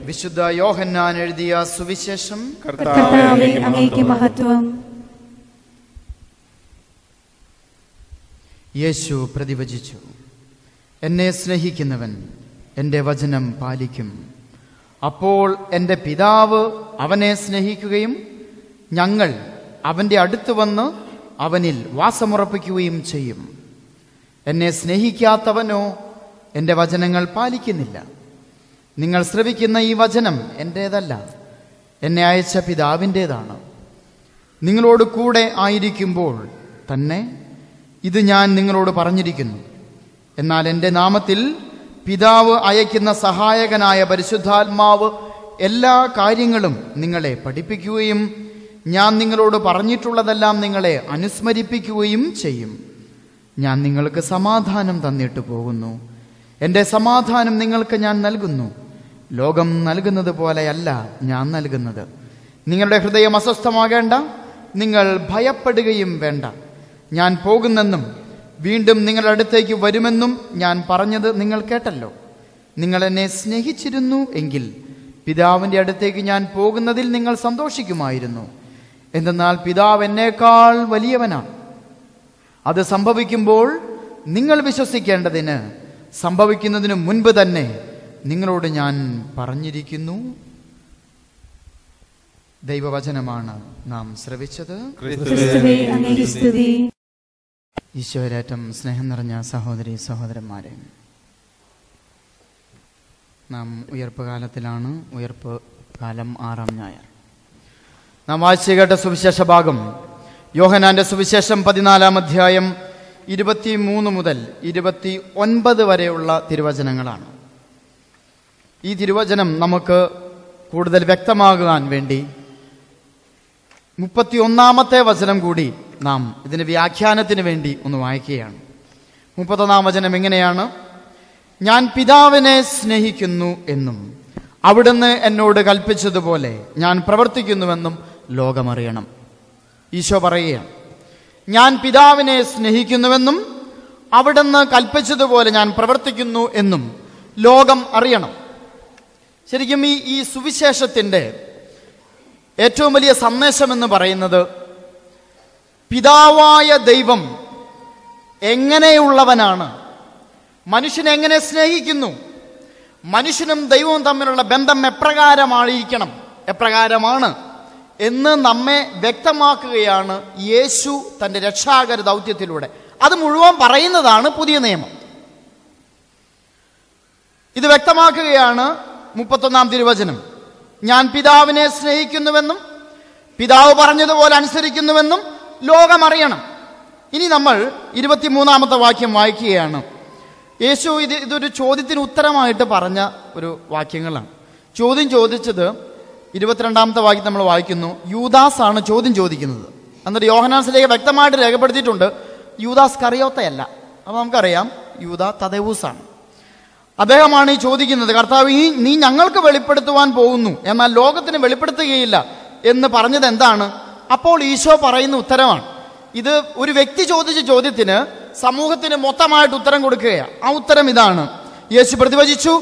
വിശുദ്ധ യോഹന്നാൻ എഴുതിയ സുവിശേഷം. കർത്താവേ, അങ്ങേക്ക് മഹത്വം. യേശു പ്രതിവചിച്ചു, എന്നെ സ്നേഹിക്കുന്നവൻ എൻ്റെ വചനം പാലിക്കും. അപ്പോൾ എൻ്റെ പിതാവ് അവനെ സ്നേഹിക്കുകയും ഞങ്ങൾ അവൻ്റെ അടുത്ത് വന്ന് അവനിൽ വാസമുറപ്പിക്കുകയും ചെയ്യും. എന്നെ സ്നേഹിക്കാത്തവനോ എൻ്റെ വചനങ്ങൾ പാലിക്കുന്നില്ല. നിങ്ങൾ ശ്രവിക്കുന്ന ഈ വചനം എൻ്റേതല്ല, എന്നെ അയച്ച പിതാവിൻ്റേതാണ്. നിങ്ങളോട് കൂടെ ആയിരിക്കുമ്പോൾ തന്നെ ഇത് ഞാൻ നിങ്ങളോട് പറഞ്ഞിരിക്കുന്നു. എന്നാൽ എൻ്റെ നാമത്തിൽ പിതാവ് അയക്കുന്ന സഹായകനായ പരിശുദ്ധാത്മാവ് എല്ലാ കാര്യങ്ങളും നിങ്ങളെ പഠിപ്പിക്കുകയും ഞാൻ നിങ്ങളോട് പറഞ്ഞിട്ടുള്ളതെല്ലാം നിങ്ങളെ അനുസ്മരിപ്പിക്കുകയും ചെയ്യും. ഞാൻ നിങ്ങൾക്ക് സമാധാനം തന്നിട്ട് പോകുന്നു. എൻ്റെ സമാധാനം നിങ്ങൾക്ക് ഞാൻ നൽകുന്നു. ലോകം നൽകുന്നത് പോലെയല്ല ഞാൻ നൽകുന്നത്. നിങ്ങളുടെ ഹൃദയം അസ്വസ്ഥമാകേണ്ട, നിങ്ങൾ ഭയപ്പെടുകയും വേണ്ട. ഞാൻ പോകുന്നെന്നും വീണ്ടും നിങ്ങളുടെ അടുത്തേക്ക് വരുമെന്നും ഞാൻ പറഞ്ഞത് നിങ്ങൾ കേട്ടല്ലോ. നിങ്ങൾ എന്നെ സ്നേഹിച്ചിരുന്നു എങ്കിൽ പിതാവിൻ്റെ അടുത്തേക്ക് ഞാൻ പോകുന്നതിൽ നിങ്ങൾ സന്തോഷിക്കുമായിരുന്നു. എന്തെന്നാൽ പിതാവ് എന്നേക്കാൾ വലിയവനാണ്. അത് സംഭവിക്കുമ്പോൾ നിങ്ങൾ വിശ്വസിക്കേണ്ടതിന് സംഭവിക്കുന്നതിന് മുൻപ് തന്നെ നിങ്ങളോട് ഞാൻ പറഞ്ഞിരിക്കുന്നു. ദൈവവചനമാണ് നാം ശ്രവിച്ചത്. ഈശോയിലേറ്റം സ്നേഹം നിറഞ്ഞ സഹോദരി സഹോദരന്മാരെ, നാം ഉയർപ്പ് കാലത്തിലാണ്. ഉയർപ്പ് കാലം 6-ാം ഞായർ. നാം വായിച്ചു കേട്ട സുവിശേഷ ഭാഗം യോഹന്നാന്റെ സുവിശേഷം 14-ാം അധ്യായം 23 മുതൽ 29 വരെയുള്ള തിരുവചനങ്ങളാണ്. ഈ തിരുവചനം നമുക്ക് കൂടുതൽ വ്യക്തമാകാൻ വേണ്ടി 31-ാമത്തെ വചനം കൂടി നാം ഇതിന് വ്യാഖ്യാനത്തിന് വേണ്ടി ഒന്ന് വായിക്കുകയാണ്. 31-ാം വചനം എങ്ങനെയാണ്? ഞാൻ പിതാവിനെ സ്നേഹിക്കുന്നു എന്നും അവിടുന്ന് എന്നോട് കൽപ്പിച്ചതുപോലെ ഞാൻ പ്രവർത്തിക്കുന്നുവെന്നും ലോകമറിയണം. ഈശോ പറയുകയാണ്, ഞാൻ പിതാവിനെ സ്നേഹിക്കുന്നുവെന്നും അവിടുന്ന് കൽപ്പിച്ചതുപോലെ ഞാൻ പ്രവർത്തിക്കുന്നു എന്നും ലോകം അറിയണം. ശരിക്കും ഈ സുവിശേഷത്തിൻ്റെ ഏറ്റവും വലിയ സന്ദേശം എന്ന് പറയുന്നത് പിതാവായ ദൈവം എങ്ങനെയുള്ളവനാണ്, മനുഷ്യനെ എങ്ങനെ സ്നേഹിക്കുന്നു, മനുഷ്യനും ദൈവവും തമ്മിലുള്ള ബന്ധം എപ്രകാരമാണ് എന്ന് നമ്മെ വ്യക്തമാക്കുകയാണ് യേശു തൻ്റെ രക്ഷാകര ദൗത്യത്തിലൂടെ. അത് മുഴുവൻ പറയുന്നതാണ് പുതിയ നിയമം. ഇത് വ്യക്തമാക്കുകയാണ് 31-ാം തിരുവചനം. ഞാൻ പിതാവിനെ സ്നേഹിക്കുന്നുവെന്നും പിതാവ് പറഞ്ഞതുപോലെ അനുസരിക്കുന്നുവെന്നും ലോകമറിയണം. ഇനി നമ്മൾ 23-ാമത്തെ വാക്യം വായിക്കുകയാണ്. യേശു ഇതൊരു ചോദ്യത്തിന് ഉത്തരമായിട്ട് പറഞ്ഞ ഒരു വാക്യങ്ങളാണ്. ചോദ്യം ചോദിച്ചത് 22-ാമത്തെ വാക്യം നമ്മൾ വായിക്കുന്നു. യൂദാസ് ആണ് ചോദ്യം ചോദിക്കുന്നത്. എന്നിട്ട് യോഹന്നാൻസിലേക്ക് വ്യക്തമായിട്ട് രേഖപ്പെടുത്തിയിട്ടുണ്ട്, യൂദാസ് കറിയോത്തയല്ല. അപ്പോൾ നമുക്കറിയാം യൂദാ തദേവൂസാണ്. അദ്ദേഹമാണ് ഈ ചോദിക്കുന്നത്, കർത്താവ് നീ ഞങ്ങൾക്ക് വെളിപ്പെടുത്തുവാൻ പോകുന്നു, എന്നാൽ ലോകത്തിന് വെളിപ്പെടുത്തുകയില്ല എന്ന് പറഞ്ഞത് എന്താണ്? അപ്പോൾ ഈശോ പറയുന്ന ഉത്തരമാണ്. ഇത് ഒരു വ്യക്തി ചോദിച്ച ചോദ്യത്തിന് സമൂഹത്തിന് മൊത്തമായിട്ട് ഉത്തരം കൊടുക്കുകയാണ്. ആ ഉത്തരം ഇതാണ്. യേശു പ്രതിവചിച്ചു,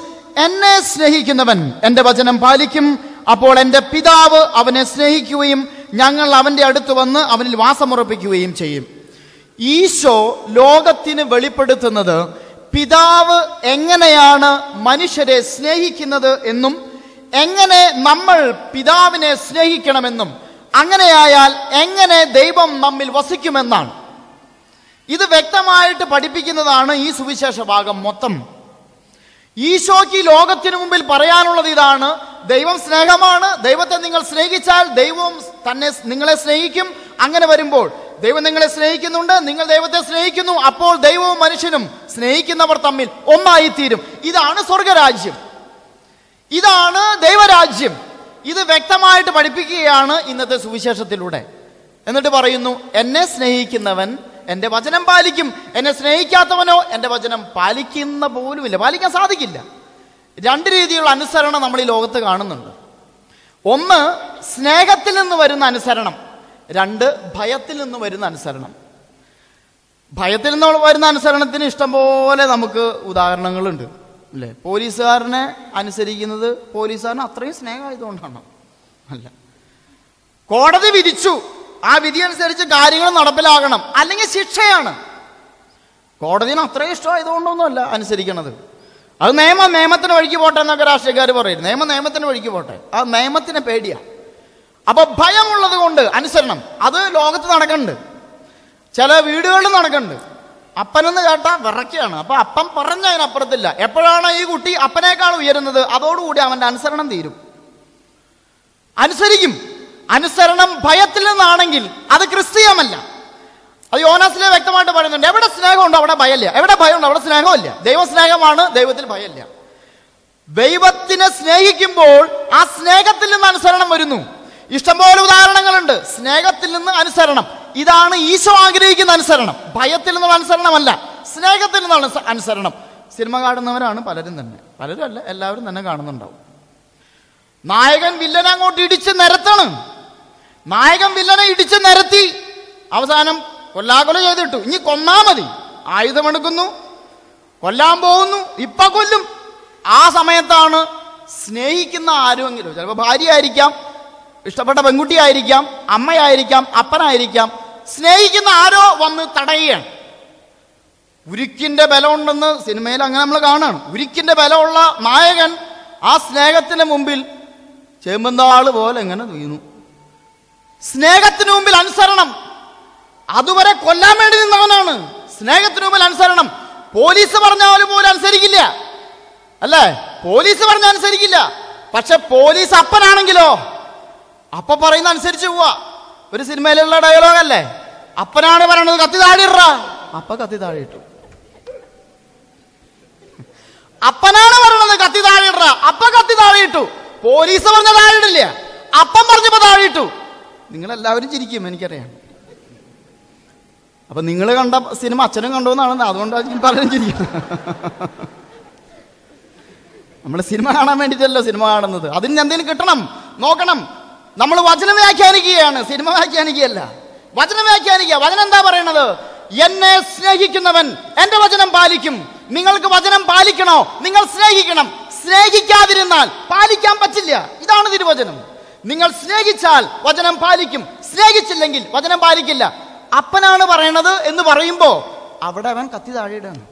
എന്നെ സ്നേഹിക്കുന്നവൻ എൻ്റെ വചനം പാലിക്കും. അപ്പോൾ എൻ്റെ പിതാവ് അവനെ സ്നേഹിക്കുകയും ഞങ്ങൾ അവൻ്റെ അടുത്ത് വന്ന് അവനിൽ വാസമുറപ്പിക്കുകയും ചെയ്യും. ഈശോ ലോകത്തിന് വെളിപ്പെടുത്തുന്നത് പിതാവ് എങ്ങനെയാണ് മനുഷ്യരെ സ്നേഹിക്കുന്നത് എന്നും എങ്ങനെ നമ്മൾ പിതാവിനെ സ്നേഹിക്കണമെന്നും അങ്ങനെയായാൽ എങ്ങനെ ദൈവം നമ്മിൽ വസിക്കുമെന്നാണ്. ഇത് വ്യക്തമായിട്ട് പഠിപ്പിക്കുന്നതാണ് ഈ സുവിശേഷ ഭാഗം മൊത്തം. ഈശോയ്ക്ക് ലോകത്തിനു മുമ്പിൽ പറയാനുള്ളത് ഇതാണ്: ദൈവം സ്നേഹമാണ്. ദൈവത്തെ നിങ്ങൾ സ്നേഹിച്ചാൽ ദൈവവും തന്നെ നിങ്ങളെ സ്നേഹിക്കും. അങ്ങനെ വരുമ്പോൾ ദൈവം നിങ്ങളെ സ്നേഹിക്കുന്നുണ്ട്, നിങ്ങൾ ദൈവത്തെ സ്നേഹിക്കുന്നു. അപ്പോൾ ദൈവവും മനുഷ്യനും സ്നേഹിക്കുന്നവർ തമ്മിൽ ഒന്നായിത്തീരും. ഇതാണ് സ്വർഗരാജ്യം, ഇതാണ് ദൈവരാജ്യം. ഇത് വ്യക്തമായിട്ട് പഠിപ്പിക്കുകയാണ് ഇന്നത്തെ സുവിശേഷത്തിലൂടെ. എന്നിട്ട് പറയുന്നു, എന്നെ സ്നേഹിക്കുന്നവൻ എൻ്റെ വചനം പാലിക്കും, എന്നെ സ്നേഹിക്കാത്തവനോ എൻ്റെ വചനം പാലിക്കുന്ന പോലുമില്ല, പാലിക്കാൻ സാധിക്കില്ല. രണ്ട് രീതിയിലുള്ള അനുസരണം നമ്മൾ ഈ ലോകത്ത് കാണുന്നുണ്ട്. ഒന്ന് സ്നേഹത്തിൽ നിന്ന് വരുന്ന അനുസരണം, രണ്ട് ഭയത്തിൽ നിന്ന് വരുന്ന അനുസരണം. ഭയത്തിൽ നിന്ന് വരുന്ന അനുസരണത്തിന് ഇഷ്ടംപോലെ നമുക്ക് ഉദാഹരണങ്ങളുണ്ട്. അല്ലേ? പോലീസുകാരനെ അനുസരിക്കുന്നത് പോലീസുകാരന് അത്രയും സ്നേഹമായതുകൊണ്ടാണ്? അല്ല. കോടതി വിധിച്ചു, ആ വിധി അനുസരിച്ച് കാര്യങ്ങൾ നടപ്പിലാകണം, അല്ലെങ്കിൽ ശിക്ഷയാണ്. കോടതിന് അത്രയും ഇഷ്ടമായതുകൊണ്ടൊന്നുമല്ല അനുസരിക്കണത്. അത് നിയമത്തിന് വഴിക്ക് പോട്ടെ എന്നൊക്കെ രാഷ്ട്രീയക്കാർ പറയും. നിയമത്തിന് വഴിക്ക് പോട്ടെ. ആ നിയമത്തിന് പേടിയാണ്. അപ്പൊ ഭയമുള്ളത് കൊണ്ട് അനുസരണം. അത് ലോകത്ത് നടക്കുന്നുണ്ട്, ചില വീടുകളിൽ നടക്കുന്നുണ്ട്. അപ്പനെന്ന് കേട്ടാൽ വിറയ്ക്കുകയാണ്. അപ്പൊ അപ്പൻ പറഞ്ഞതിനപ്പുറത്തില്ല. എപ്പോഴാണ് ഈ കുട്ടി അപ്പനേക്കാൾ ഉയരുന്നത്, അതോടുകൂടി അവന്റെ അനുസരണം തീരും. അനുസരിക്കും. അനുസരണം ഭയത്തിൽ നിന്നാണെങ്കിൽ അത് ക്രിസ്തീയമല്ല. അത് യോനാസിലെ വ്യക്തമായിട്ട് പറയുന്നുണ്ട്. എവിടെ സ്നേഹമുണ്ടോ അവിടെ ഭയമില്ല, എവിടെ ഭയമുണ്ടോ അവിടെ സ്നേഹമില്ല. ദൈവസ്നേഹമാണ്, ദൈവത്തിൽ ഭയമില്ല. ദൈവത്തിനെ സ്നേഹിക്കുമ്പോൾ ആ സ്നേഹത്തിൽ നിന്ന് അനുസരണം വരുന്നു. ഇഷ്ടംപോലെ ഉദാഹരണങ്ങളുണ്ട്. സ്നേഹത്തിൽ നിന്ന് അനുസരണം, ഇതാണ് ഈശോ ആഗ്രഹിക്കുന്ന അനുസരണം. ഭയത്തിൽ നിന്നുള്ള അനുസരണമല്ല, സ്നേഹത്തിൽ നിന്നുള്ള അനുസരണം. സിനിമ കാണുന്നവരാണ് പലരും തന്നെ, പലരും അല്ല, എല്ലാവരും തന്നെ കാണുന്നുണ്ടാവും. നായകൻ വില്ലനെ അങ്ങോട്ട് ഇടിച്ച് നിരത്താണ്. നായകൻ വില്ലനെ ഇടിച്ച് നിരത്തി, അവസാനം കൊല്ലാകൊല ചെയ്തിട്ടു. ഇനി കൊന്നാ മതി. ആയുധമെടുക്കുന്നു, കൊല്ലാൻ പോകുന്നു, ഇപ്പൊ കൊല്ലും. ആ സമയത്താണ് സ്നേഹിക്കുന്ന ആരുമെങ്കിലും, ചിലപ്പോൾ ഭാര്യയായിരിക്കാം, ഇഷ്ടപ്പെട്ട പെൺകുട്ടിയായിരിക്കാം, അമ്മയായിരിക്കാം, അപ്പനായിരിക്കാം, സ്നേഹിക്കുന്ന ആരോ വന്ന് തടയുകയാണ്. ഉരുക്കിന്റെ ബലമുണ്ടെന്ന് സിനിമയിൽ അങ്ങനെ നമ്മൾ കാണാണ്. ഉരുക്കിന്റെ ബലമുള്ള നായകൻ ആ സ്നേഹത്തിന് മുമ്പിൽ ചേമ്പന്താള് പോലെ എങ്ങനെ വീണു. സ്നേഹത്തിന് മുമ്പിൽ അനുസരണം. അതുവരെ കൊല്ലാൻ വേണ്ടി നിന്നവനാണ്. സ്നേഹത്തിന് മുമ്പിൽ അനുസരണം. പോലീസ് പറഞ്ഞാലും പോലും അനുസരിക്കില്ല, അല്ലേ? പോലീസ് പറഞ്ഞ അനുസരിക്കില്ല. പക്ഷെ പോലീസ് അപ്പനാണെങ്കിലോ, അപ്പ പറയുന്ന അനുസരിച്ച് പോവാ. ഒരു സിനിമയിലുള്ള ഡയലോഗല്ലേ, അപ്പനാണ് പറയണത് കത്തി താഴെയിട, അപ്പ കത്തി താഴെ ഇട്ടു. അപ്പനാണ് പറയണത് കത്തി താഴെയിട, അപ്പ കത്തി താഴെ ഇട്ടു. പോലീസ് പറഞ്ഞ താഴെ ഇടില്ല, അപ്പം പറഞ്ഞപ്പോ താഴെ ഇട്ടു. നിങ്ങളെല്ലാവരും ചിരിക്കും, എനിക്കറിയാം. അപ്പൊ നിങ്ങൾ കണ്ട സിനിമ അച്ഛനും കണ്ടോന്നാണ്, അതുകൊണ്ടാണ് പലരും ചിരിക്കുന്നത്. നമ്മൾ സിനിമ കാണാൻ വേണ്ടിയിട്ടല്ലോ സിനിമ കാണുന്നത്. അതിന് എന്തെങ്കിലും കിട്ടണം, നോക്കണം. നമ്മൾ വചനം വ്യാഖ്യാനിക്കുകയാണ്, സിനിമ വ്യാഖ്യാനിക്കുകയല്ല. വചനം വ്യാഖ്യാനിക്കുക. വചനം എന്താ പറയണത്? എന്നെ സ്നേഹിക്കുന്നവൻ എന്റെ വചനം പാലിക്കും. നിങ്ങൾക്ക് വചനം പാലിക്കണോ? നിങ്ങൾ സ്നേഹിക്കണം. സ്നേഹിക്കാതിരുന്നാൽ പാലിക്കാൻ പറ്റില്ല. ഇതാണ് തിരുവചനം. നിങ്ങൾ സ്നേഹിച്ചാൽ വചനം പാലിക്കും, സ്നേഹിച്ചില്ലെങ്കിൽ വചനം പാലിക്കില്ല. അപ്പനാണ് പറയണത് എന്ന് പറയുമ്പോ അവിടെ അവൻ കത്തി താഴെയിടാണ്.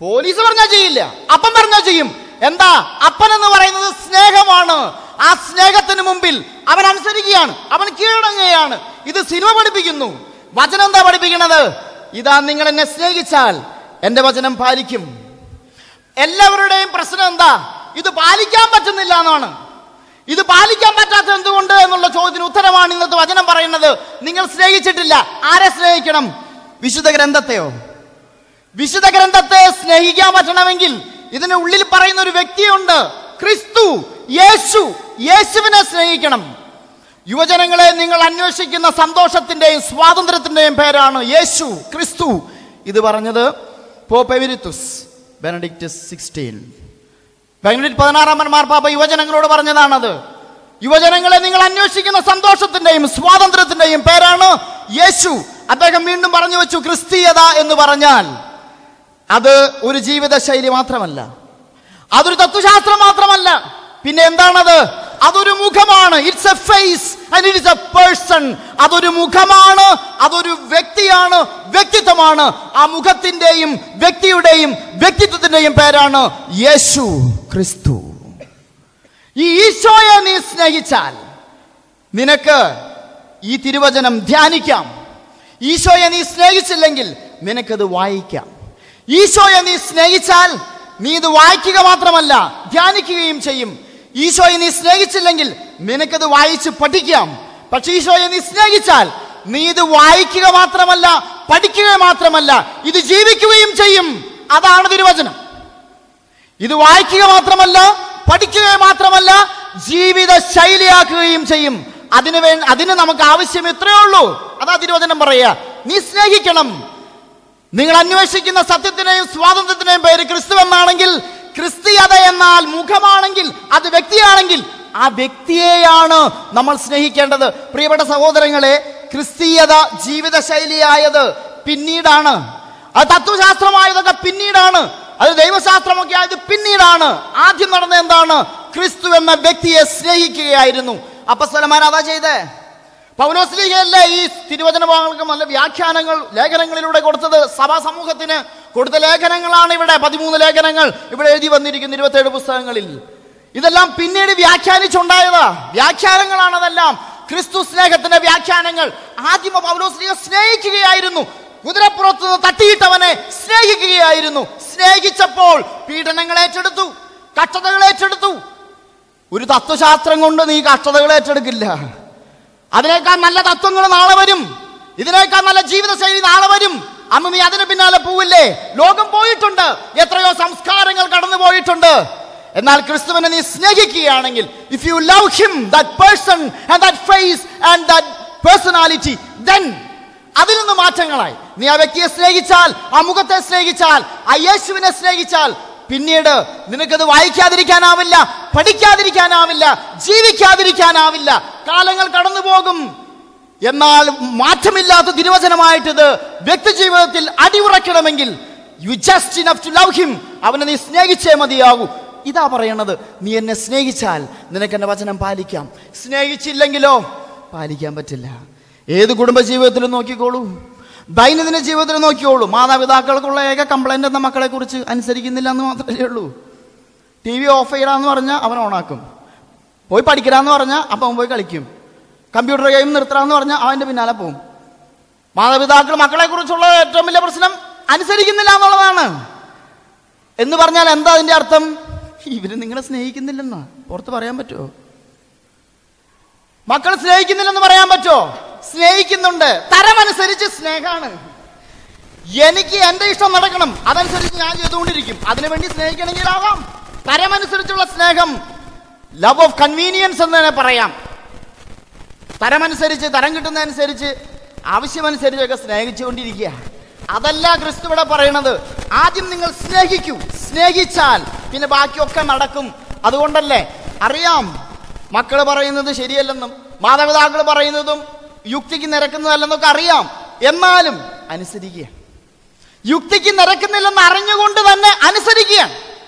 പോലീസ് പറഞ്ഞാൽ ചെയ്യില്ല, അപ്പൻ പറഞ്ഞാൽ ചെയ്യും. എന്താ? അപ്പൻ എന്ന് പറയുന്നത് സ്നേഹമാണ്. ആ സ്നേഹത്തിന് മുമ്പിൽ അവൻ അനുസരിക്കുകയാണ്, അവൻ കീഴടങ്ങുകയാണ്. ഇത് സിനിമ പഠിപ്പിക്കുന്നു. വചനം എന്താ പഠിപ്പിക്കുന്നത്? ഇതാ, നിങ്ങൾ എന്നെ സ്നേഹിച്ചാൽ എന്റെ വചനം പാലിക്കും. എല്ലാവരുടെയും പ്രശ്നം എന്താ? ഇത് പാലിക്കാൻ പറ്റുന്നില്ല എന്നാണ്. ഇത് പാലിക്കാൻ പറ്റാത്ത എന്തുകൊണ്ട് എന്നുള്ള ചോദ്യത്തിന് ഉത്തരമാണ് ഇന്നത്തെ വചനം പറയുന്നത്. നിങ്ങൾ സ്നേഹിച്ചിട്ടില്ല. ആരെ സ്നേഹിക്കണം? വിശുദ്ധ ഗ്രന്ഥത്തെയോ? വിശുദ്ധ ഗ്രന്ഥത്തെ സ്നേഹിക്കാൻ പറ്റണമെങ്കിൽ ഇതിന് ഉള്ളിൽ പറയുന്ന ഒരു വ്യക്തിയുണ്ട്, ക്രിസ്തു, യേശു. യേശുവിനെ സ്നേഹിക്കണം. യുവജനങ്ങളെ, നിങ്ങൾ അന്വേഷിക്കുന്ന സന്തോഷത്തിന്റെയും സ്വാതന്ത്ര്യത്തിന്റെയും പേരാണ് യേശു, ക്രിസ്തു. ഇത് പറഞ്ഞത് പോപ്പ് എമിരിത്തുസ് ബെനഡിക്റ്റസ് 16. ബെനഡിക്റ്റ് 16 മാർപ്പാപ്പ യുവജനങ്ങളോട് പറഞ്ഞതാണത്. യുവജനങ്ങളെ, നിങ്ങൾ അന്വേഷിക്കുന്ന സന്തോഷത്തിന്റെയും സ്വാതന്ത്ര്യത്തിന്റെയും പേരാണ് യേശു. അദ്ദേഹം വീണ്ടും പറഞ്ഞു വെച്ചു, ക്രിസ്തീയത എന്ന് പറഞ്ഞാൽ അത് ഒരു ജീവിത ശൈലി മാത്രമല്ല, അതൊരു തത്വശാസ്ത്രം മാത്രമല്ല. പിന്നെ എന്താണത്? അതൊരു മുഖമാണ്. It's a face and it is a person. അതൊരു മുഖമാണ്, അതൊരു വ്യക്തിയാണ്, വ്യക്തിത്വമാണ്. ആ മുഖത്തിന്റെയും വ്യക്തിയുടെയും വ്യക്തിത്വത്തിന്റെയും പേരാണ് യേശു ക്രിസ്തു. ഈ ഈശോയെ നീ സ്നേഹിച്ചാൽ നിനക്ക് ഈ തിരുവചനം ധ്യാനിക്കാം. ഈശോയെ നീ സ്നേഹിച്ചില്ലെങ്കിൽ നിനക്കത് വായിക്കാം. ഈശോയെ നീ സ്നേഹിച്ചാൽ നീ ഇത് വായിക്കുക മാത്രമല്ല, ധ്യാനിക്കുകയും ചെയ്യും. ഈശോയെ നീ സ്നേഹിച്ചില്ലെങ്കിൽ നിനക്കത് വായിച്ച് പഠിക്കാം. പക്ഷെ ഈശോയെ നീ സ്നേഹിച്ചാൽ നീ ഇത് വായിക്കുക മാത്രമല്ല, പഠിക്കുക മാത്രമല്ല, ഇത് ജീവിക്കുകയും ചെയ്യും. അതാണ് തിരുവചനം. ഇത് വായിക്കുക മാത്രമല്ല, പഠിക്കുക മാത്രമല്ല, ജീവിത ശൈലിയാക്കുകയും ചെയ്യും. അതിന് നമുക്ക് ആവശ്യം ഇത്രയേ ഉള്ളൂ. അതാ തിരുവചനം പറയുക, നീ സ്നേഹിക്കണം. നിങ്ങൾ അന്വേഷിക്കുന്ന സത്യത്തിനെയും സ്വാതന്ത്ര്യത്തിനെയും പേര് ക്രിസ്തു എന്നാണെങ്കിൽ, ക്രിസ്തീയത എന്നാൽ മുഖമാണെങ്കിൽ, അത് വ്യക്തിയാണെങ്കിൽ, ആ വ്യക്തിയെയാണ് നമ്മൾ സ്നേഹിക്കേണ്ടത്. പ്രിയപ്പെട്ട സഹോദരങ്ങളെ, ക്രിസ്തീയത ജീവിത ശൈലിയായത് പിന്നീടാണ്. അത് തത്വശാസ്ത്രമായതൊക്കെ പിന്നീടാണ്. അത് ദൈവശാസ്ത്രമൊക്കെ ആയത് പിന്നീടാണ്. ആദ്യം നടന്ന എന്താണ്? ക്രിസ്തു എന്ന വ്യക്തിയെ സ്നേഹിക്കുകയായിരുന്നു. അപ്പോസ്തലന്മാർ അതാ ചെയ്തേ. പൗലോസ്ലീഹയല്ലേ ഈ തിരുവചന ഭാഗങ്ങൾക്ക് നല്ല വ്യാഖ്യാനങ്ങൾ ലേഖനങ്ങളിലൂടെ കൊടുത്തത്? സഭാ സമൂഹത്തിന് കൊടുത്ത ലേഖനങ്ങളാണ് ഇവിടെ 13 ലേഖനങ്ങൾ ഇവിടെ എഴുതി വന്നിരിക്കുന്നു 27 പുസ്തകങ്ങളിൽ. ഇതെല്ലാം പിന്നീട് വ്യാഖ്യാനിച്ചുണ്ടായതാ വ്യാഖ്യാനങ്ങളാണ്. അതെല്ലാം ക്രിസ്തു സ്നേഹത്തിന്റെ വ്യാഖ്യാനങ്ങൾ. ആദ്യം പൗലോസ്ലീഹ സ്നേഹിക്കുകയായിരുന്നു. കുതിരപ്പുറത്ത് നിന്ന് തട്ടിയിട്ടവനെ സ്നേഹിക്കുകയായിരുന്നു. സ്നേഹിച്ചപ്പോൾ പീഡനങ്ങൾ ഏറ്റെടുത്തു, കഷ്ടതകൾ ഏറ്റെടുത്തു. ഒരു തത്വശാസ്ത്രം കൊണ്ട് നീ കഷ്ടതകൾ ഏറ്റെടുക്കില്ല. അതിനേക്കാൾ നല്ല തത്വങ്ങൾ നാളെ വരും. ഇതിനേക്കാൾ നല്ല ജീവിതശൈലി നാളെ വരും. അന്ന് നീ അതിന് പിന്നാലെ പോവില്ലേ? ലോകം പോയിട്ടുണ്ട്, എത്രയോ സംസ്കാരങ്ങൾ കടന്നു പോയിട്ടുണ്ട്. എന്നാൽ ക്രിസ്തുവിനെ നീ സ്നേഹിക്കുകയാണെങ്കിൽ, if you love him, that person and that face and that personality, then അതിൽ നിന്ന് മാറ്റങ്ങളായി. നീ ആ വ്യക്തിയെ സ്നേഹിച്ചാൽ, ആ മുഖത്തെ സ്നേഹിച്ചാൽ, ആ യേശുവിനെ സ്നേഹിച്ചാൽ, പിന്നീട് നിനക്കത് വായിക്കാതിരിക്കാനാവില്ല, പഠിക്കാതിരിക്കാനാവില്ല, ജീവിക്കാതിരിക്കാനാവില്ല. കാലങ്ങൾ കടന്നു പോകും. എന്നാൽ മാറ്റമില്ലാത്ത തിരുവചനമായിട്ടിത് വ്യക്തി ജീവിതത്തിൽ അടിയുറക്കണമെങ്കിൽ you just enough to love him. അവനെ നീ സ്നേഹിച്ചേ മതിയാകൂ. ഇതാ പറയണത്. നീ എന്നെ സ്നേഹിച്ചാൽ നിനക്ക് എന്റെ വചനം പാലിക്കാം. സ്നേഹിച്ചില്ലെങ്കിലോ പാലിക്കാൻ പറ്റില്ല. ഏത് കുടുംബജീവിതത്തിലും നോക്കിക്കോളൂ, ദൈനംദിന ജീവിതത്തിൽ നോക്കിയോളൂ. മാതാപിതാക്കൾക്കുള്ള ഏക കംപ്ലൈന്റ് എന്ന മക്കളെ കുറിച്ച് അനുസരിക്കുന്നില്ല എന്ന് മാത്രമേ ഉള്ളൂ. TV ഓഫ് ചെയ്യണമെന്ന് പറഞ്ഞാൽ അവൻ ഓണാക്കും. പോയി പഠിക്കലാന്ന് പറഞ്ഞാൽ അപ്പം അവൻ പോയി കളിക്കും. കമ്പ്യൂട്ടർ ഗെയിം നിർത്തണമെന്ന് പറഞ്ഞാൽ അവൻ്റെ പിന്നാലെ പോകും. മാതാപിതാക്കൾ മക്കളെ കുറിച്ചുള്ള ഏറ്റവും വലിയ പ്രശ്നം അനുസരിക്കുന്നില്ല എന്നുള്ളതാണ്. എന്ന് പറഞ്ഞാൽ എന്താ അതിൻ്റെ അർത്ഥം? ഇവര് നിങ്ങളെ സ്നേഹിക്കുന്നില്ലെന്നാ. പുറത്ത് പറയാൻ പറ്റുമോ? മക്കൾ സ്നേഹിക്കുന്നില്ലെന്ന് പറയാൻ പറ്റുമോ? സ്നേഹിക്കുന്നുണ്ട്. തരമനുസരിച്ച് സ്നേഹമാണ്. എനിക്ക് എന്റെ ഇഷ്ടം നടക്കണം, അതനുസരിച്ച് ഞാൻ ചെയ്തുകൊണ്ടിരിക്കും. അതിനുവേണ്ടി സ്നേഹിക്കണമെങ്കിൽ ആവാം. തരമനുസരിച്ചുള്ള സ്നേഹം, ലവ് ഓഫ് കൺവീനിയൻസ് എന്ന് തന്നെ പറയാം. തരമനുസരിച്ച്, തരം കിട്ടുന്നതനുസരിച്ച്, ആവശ്യമനുസരിച്ചൊക്കെ സ്നേഹിച്ചുകൊണ്ടിരിക്കുക. അതല്ല ക്രിസ്തു ഇവിടെ പറയണത്. ആദ്യം നിങ്ങൾ സ്നേഹിക്കൂ. സ്നേഹിച്ചാൽ പിന്നെ ബാക്കിയൊക്കെ നടക്കും. അതുകൊണ്ടല്ലേ അറിയാം മക്കൾ പറയുന്നത് ശരിയല്ലെന്നും മാതാപിതാക്കൾ പറയുന്നതും യുക്തിക്ക് നിരക്കുന്നതല്ലെന്നൊക്കെ അറിയാം. എന്നാലും അനുസരിക്കുക. യുക്തിക്ക് നിരക്കുന്നില്ലെന്ന് അറിഞ്ഞുകൊണ്ട് തന്നെ അനുസരിക്കുക.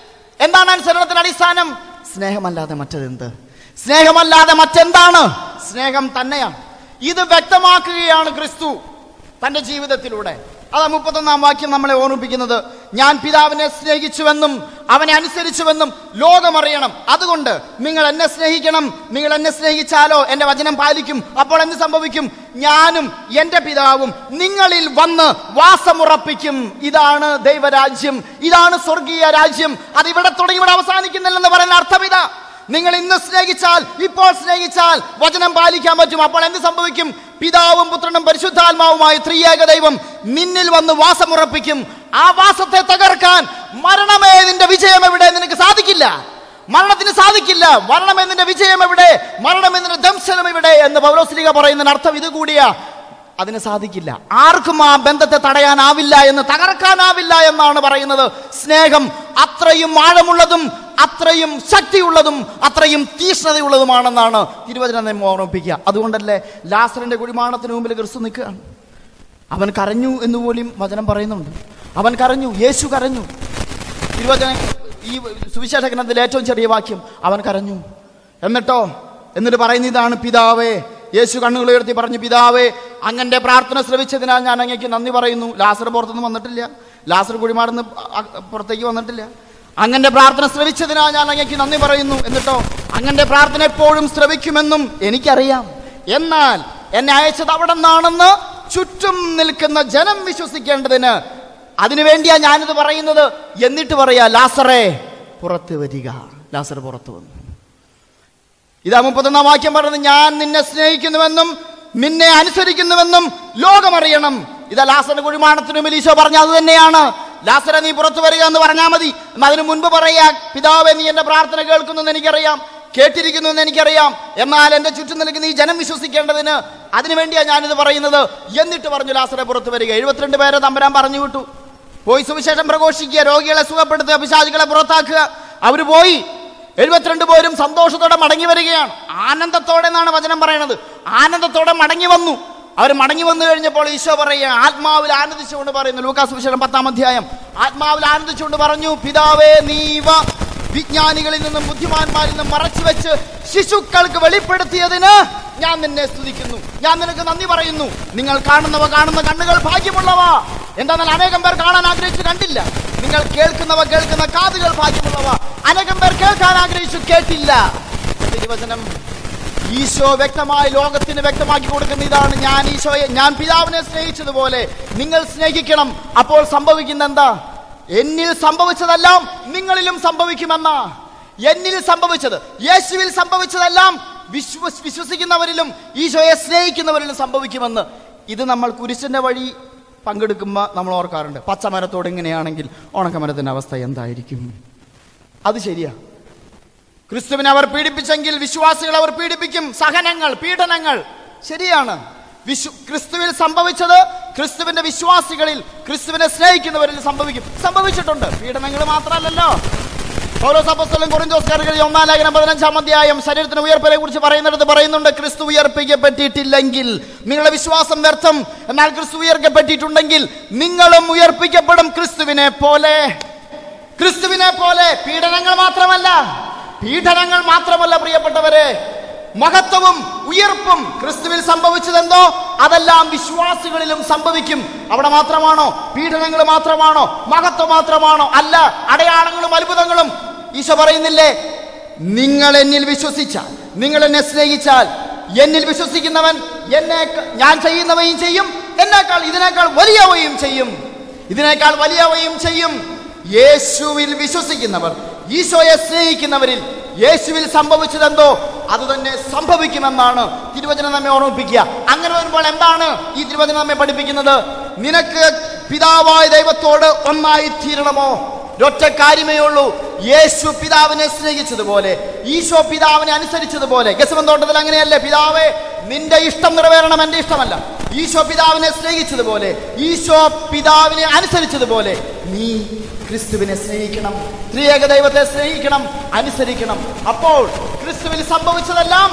എന്താണ് അനുസരണത്തിന്റെ അടിസ്ഥാനം? സ്നേഹമല്ലാതെ മറ്റതെന്ത്? സ്നേഹമല്ലാതെ മറ്റെന്താണ്? സ്നേഹം തന്നെയാണ്. ഇത് വ്യക്തമാക്കുകയാണ് ക്രിസ്തു തന്റെ ജീവിതത്തിലൂടെ. അതാ 31-ാം വാക്യം നമ്മളെ ഓർമ്മിപ്പിക്കുന്നത്. ഞാൻ പിതാവിനെ സ്നേഹിച്ചുവെന്നും അവനെ അനുസരിച്ചുവെന്നും ലോകമറിയണം. അതുകൊണ്ട് നിങ്ങൾ എന്നെ സ്നേഹിക്കണം. നിങ്ങൾ എന്നെ സ്നേഹിച്ചാലോ എന്റെ വചനം പാലിക്കും. അപ്പോൾ എന്ത് സംഭവിക്കും? ഞാനും എന്റെ പിതാവും നിങ്ങളിൽ വന്ന് വാസമുറപ്പിക്കും. ഇതാണ് ദൈവരാജ്യം, ഇതാണ് സ്വർഗീയ രാജ്യം. അത് ഇവിടെ തുടങ്ങി ഇവിടെ അവസാനിക്കുന്നില്ലെന്ന് പറയുന്ന അർത്ഥം ഇതാ. നിങ്ങൾ ഇന്ന് സ്നേഹിച്ചാൽ, ഇപ്പോൾ സ്നേഹിച്ചാൽ വചനം പാലിക്കാൻ പറ്റും. അപ്പോൾ എന്ത് സംഭവിക്കും? പിതാവും പുത്രനും പരിശുദ്ധാത്മാവുമായി ത്രിയേക ദൈവം നിന്നിൽ വന്ന് വാസമുറപ്പിക്കും. ആ വാസത്തെ തകർക്കാൻ മരണമേ നിന്റെ വിജയം എവിടെ? നിനക്ക് സാധിക്കില്ല. മരണത്തിന് സാധിക്കില്ല. മരണമേ നിന്റെ വിജയം എവിടെ? മരണമേ നിന്റെ ദംശനം എവിടെ എന്ന് പൗലോസ്ലീഹ പറയുന്നതിന് അർത്ഥം ഇത് കൂടിയാ. അതിന് സാധിക്കില്ല. ആർക്കും ആ ബന്ധത്തെ തടയാനാവില്ല എന്ന്, തകർക്കാനാവില്ല എന്നാണ് പറയുന്നത്. സ്നേഹം അത്രയും ആഴമുള്ളതും അത്രയും ശക്തിയുള്ളതും അത്രയും തീഷ്ണതയുള്ളതുമാണെന്നാണ് തിരുവചനം നമ്മെ ഓർമ്മിപ്പിക്കുക. അതുകൊണ്ടല്ലേ ലാസറിന്റെ കുഴിമാടത്തിന് മുമ്പിൽ ക്രിസ്തു നിൽക്കുകയാണ്. അവൻ കരഞ്ഞു എന്ന് പോലും വചനം പറയുന്നുണ്ട്. അവൻ കരഞ്ഞു, യേശു കരഞ്ഞു. തിരുവചനം ഈ സുവിശേഷ ഗ്രന്ഥത്തിലെ ഏറ്റവും ചെറിയ വാക്യം, അവൻ കരഞ്ഞു. എന്നിട്ട് പറയുന്ന ഇതാണ്, പിതാവേ. യേശു കണ്ണുകൾ ഉയർത്തി പറഞ്ഞു, പിതാവേ, അങ്ങന്റെ പ്രാർത്ഥന ശ്രവിച്ചതിനാൽ ഞാൻ അങ്ങേക്ക് നന്ദി പറയുന്നു. ലാസർ പുറത്തുനിന്ന് വന്നിട്ടില്ല. ലാസർ കുഴിമാടുന്ന് പുറത്തേക്ക് വന്നിട്ടില്ല. അങ്ങന്റെ പ്രാർത്ഥന ശ്രവിച്ചതിനാൽ ഞാൻ അങ്ങേക്ക് നന്ദി പറയുന്നു. എന്നിട്ടോ, അങ്ങന്റെ പ്രാർത്ഥന എപ്പോഴും ശ്രവിക്കുമെന്നും എനിക്കറിയാം. എന്നാൽ എന്നെ അയച്ചത് അവിടെ നിന്നാണെന്ന് ചുറ്റും നിൽക്കുന്ന ജനം വിശ്വസിക്കേണ്ടതിന് അതിനുവേണ്ടിയാ ഞാനിത് പറയുന്നത്. എന്നിട്ട് പറയാ, ലാസറേ പുറത്ത് വരിക. ലാസർ പുറത്തു വന്നു. ഇതാ 31-ാം വാക്യം പറയുന്നത്, ഞാൻ നിന്നെ സ്നേഹിക്കുന്നുവെന്നും നിന്നെ അനുസരിക്കുന്നുവെന്നും ലോകമറിയണം. ഇതാ ലാസറിന്റെ കുഴിമാടത്തിന് മുമ്പിൽ ഈശോ പറഞ്ഞ അത് തന്നെയാണ്. ലാസറെ നീ പുറത്തു വരിക എന്ന് പറഞ്ഞാൽ മതി. അതിനു മുൻപ് പറയാ, പിതാവേ നീ എന്റെ പ്രാർത്ഥന കേൾക്കുന്നെന്ന് എനിക്കറിയാം, കേട്ടിരിക്കുന്നു എന്ന് എനിക്കറിയാം. എന്നാൽ എന്റെ ചുറ്റും നിൽക്കുന്ന ഈ ജനം വിശ്വസിക്കേണ്ടതിന് അതിനുവേണ്ടിയാണ് ഞാനിത് പറയുന്നത്. എന്നിട്ട് പറഞ്ഞു, ലാസറെ പുറത്തു വരിക. 72 പേരെ തമ്പുരാൻ പറഞ്ഞു വിട്ടു. പോയി സുവിശേഷം പ്രഘോഷിക്കുക, രോഗികളെ സുഖപ്പെടുത്തുക, പിശാചുകളെ പുറത്താക്കുക. അവര് പോയി. 72 പേരും സന്തോഷത്തോടെ മടങ്ങി വരികയാണ്. ആനന്ദത്തോടെ എന്നാണ് വചനം പറയുന്നത്. ആനന്ദത്തോടെ മടങ്ങി വന്നു. അവർ മടങ്ങി വന്നു കഴിഞ്ഞപ്പോൾ ഈശോ പറയുക, ആത്മാവിൽ ആനന്ദിച്ചുകൊണ്ട് പറയുന്നു, ലൂക്കാസ് സുവിശേഷം 10-ാം അധ്യായം, ആത്മാവിൽ ആനന്ദിച്ചുകൊണ്ട് പറഞ്ഞു, പിതാവേ, നീവ വിജ്ഞാനികളിൽ നിന്നും ബുദ്ധിമാന്മാരിൽ നിന്നും മറച്ചു വെച്ച് ശിശുക്കൾക്ക് വെളിപ്പെടുത്തിയതിന് ഞാൻ നിന്നെ സ്തുതിക്കുന്നു. ഞാൻ നിനക്ക് നന്ദി പറയുന്നു. നിങ്ങൾ കാണുന്നവ കാണുന്ന കണ്ണുകൾ ഭാഗ്യമുള്ളവ. എന്തെന്നാൽ അനേകം പേർ കാണാൻ ആഗ്രഹിച്ചു കണ്ടില്ല. നിങ്ങൾ കേൾക്കുന്നവ കേൾക്കുന്ന കാതുകൾ ഭാഗ്യമുള്ളവ. അനേകം പേർ കേൾക്കാൻ ആഗ്രഹിച്ചു കേട്ടില്ല. തിരുവചനം ഈശോ വ്യക്തമായി ലോകത്തിന് വ്യക്തമാക്കി കൊടുക്കുന്ന ഇതാണ്, ഞാൻ പിതാവിനെ സ്നേഹിച്ചതുപോലെ നിങ്ങൾ സ്നേഹിക്കണം. അപ്പോൾ സംഭവിക്കുന്ന എന്താ? എന്നിൽ സംഭവിച്ചതെല്ലാം നിങ്ങളിലും സംഭവിക്കുമെന്ന. എന്നിൽ സംഭവിച്ചത്, യേശുവിൽ സംഭവിച്ചതെല്ലാം വിശ്വസിക്കുന്നവരിലും ഈശോയെ സ്നേഹിക്കുന്നവരിലും സംഭവിക്കുമെന്ന്. ഇത് നമ്മൾ കുരിശിന്റെ വഴി പങ്കെടുക്കുമ്പോൾ നമ്മൾ ഓർക്കാറുണ്ട്, പച്ചമരത്തോട് ഇങ്ങനെയാണെങ്കിൽ ഉണക്കമരത്തിന്റെ അവസ്ഥ എന്തായിരിക്കും? അത് ശരിയാ. ക്രിസ്തുവിനെ അവർ പീഡിപ്പിച്ചെങ്കിൽ വിശ്വാസികൾ അവർ പീഡിപ്പിക്കും. സഹനങ്ങൾ, പീഡനങ്ങൾ ശരിയാണ്. ക്രിസ്തുവിൽ സംഭവിച്ചത് ക്രിസ്തുവിന്റെ വിശ്വാസികളിൽ, ക്രിസ്തുവിനെ സ്നേഹിക്കുന്നവരിൽ സംഭവിച്ചിട്ടുണ്ട്. പീഡനങ്ങൾ മാത്രമല്ലല്ലോ. പൗലോസ് അപ്പോസ്തലൻ കൊരിന്ത്യോസ്കാർക്ക് 1-ാം ലേഖനം 15-ാം അധ്യായം ശരീരത്തിന് ഉയർപ്പിനെ കുറിച്ച് പറയുന്നിടത്ത് പറയുന്നുണ്ട്, ക്രിസ്തു ഉയർപ്പിക്കപ്പെട്ടിട്ടില്ലെങ്കിൽ നിങ്ങളുടെ വിശ്വാസം വ്യർത്ഥം. എന്നാൽ ക്രിസ്തു ഉയർക്കപ്പെട്ടിട്ടുണ്ടെങ്കിൽ നിങ്ങളും ഉയർപ്പിക്കപ്പെടും ക്രിസ്തുവിനെ പോലെ. ക്രിസ്തുവിനെ പോലെ. പീഡനങ്ങൾ മാത്രമല്ല പ്രിയപ്പെട്ടവരെ, മഹത്വവും ഉയർപ്പും ക്രിസ്തുവിൽ സംഭവിച്ചതെന്തോ അതെല്ലാം വിശ്വാസികളിലും സംഭവിക്കും. അവിടെ മാത്രമാണോ? പീഡനങ്ങൾ മാത്രമാണോ? മഹത്വം മാത്രമാണോ? അല്ല. അടയാളങ്ങളും അത്ഭുതങ്ങളും. ഈശോ പറയുന്നില്ലേ, നിങ്ങൾ എന്നിൽ വിശ്വസിച്ചാൽ, നിങ്ങൾ എന്നെ സ്നേഹിച്ചാൽ, എന്നിൽ വിശ്വസിക്കുന്നവൻ ഞാൻ ചെയ്യുന്നവയും ചെയ്യും, ഇതിനേക്കാൾ വലിയവയും ചെയ്യും. യേശുവിൽ വിശ്വസിക്കുന്നവർ, ഈശോയെ സ്നേഹിക്കുന്നവരിൽ യേശുവിൽ സംഭവിച്ചതെന്തോ അത് തന്നെ സംഭവിക്കുമെന്നാണ് തിരുവചനം നമ്മെ ഓർമ്മിപ്പിക്കുക. അങ്ങനെ വരുമ്പോൾ എന്താണ് ഈ തിരുവചനം നമ്മെ പഠിപ്പിക്കുന്നത്? നിനക്ക് പിതാവായ ദൈവത്തോട് ഒന്നായി തീരണമോ? ഒറ്റ കാര്യമേ ഉള്ളൂ. യേശു പിതാവിനെ സ്നേഹിച്ചതുപോലെ, ഈശോ പിതാവിനെ അനുസരിച്ചതുപോലെ. ഗെത്സമൻ തോട്ടത്തിൽ അങ്ങനെയല്ലേ? പിതാവേ, നിന്റെ ഇഷ്ടം നിറവേറണം, എന്റെ ഇഷ്ടമല്ല. ഈശോ പിതാവിനെ സ്നേഹിച്ചതുപോലെ, ഈശോ പിതാവിനെ അനുസരിച്ചതുപോലെ നീ ക്രിസ്തുവിനെ സ്നേഹിക്കണം, ത്രിയേക ദൈവത്തെ സ്നേഹിക്കണം, അനുസരിക്കണം. അപ്പോൾ ക്രിസ്തുവിൽ സംഭവിച്ചതെല്ലാം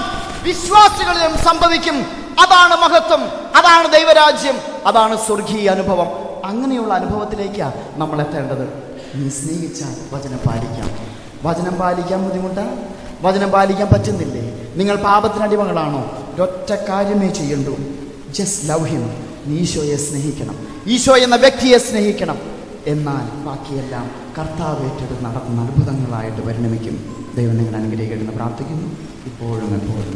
വിശ്വാസികളിലും സംഭവിക്കും. അതാണ് മഹത്വം, അതാണ് ദൈവരാജ്യം, അതാണ് സ്വർഗീയ അനുഭവം. അങ്ങനെയുള്ള അനുഭവത്തിലേക്കാണ് നമ്മൾ എത്തേണ്ടത്. നീ സ്നേഹിച്ചാൽ വചനം പാലിക്കാം. വചനം പാലിക്കാൻ ബുദ്ധിമുട്ടാണ്? വചനം പാലിക്കാൻ പറ്റുന്നില്ലേ? നിങ്ങൾ പാപത്തിനടിമകളാണോ? ഒറ്റ കാര്യമേ ചെയ്യണ്ടൂ, ജസ്റ്റ് ലവ് ഹിം. നീ ഈശോയെ സ്നേഹിക്കണം, ഈശോ എന്ന വ്യക്തിയെ സ്നേഹിക്കണം. എന്നാൽ ബാക്കിയെല്ലാം കർത്താവ് ഏറ്റെടുത്ത് നടത്തുന്ന അത്ഭുതങ്ങളായിട്ട് പരിണമിക്കും. ദൈവം നിങ്ങൾ അനുഗ്രഹിക്കണമെന്ന് പ്രാർത്ഥിക്കുന്നു. ഇപ്പോഴും എപ്പോഴും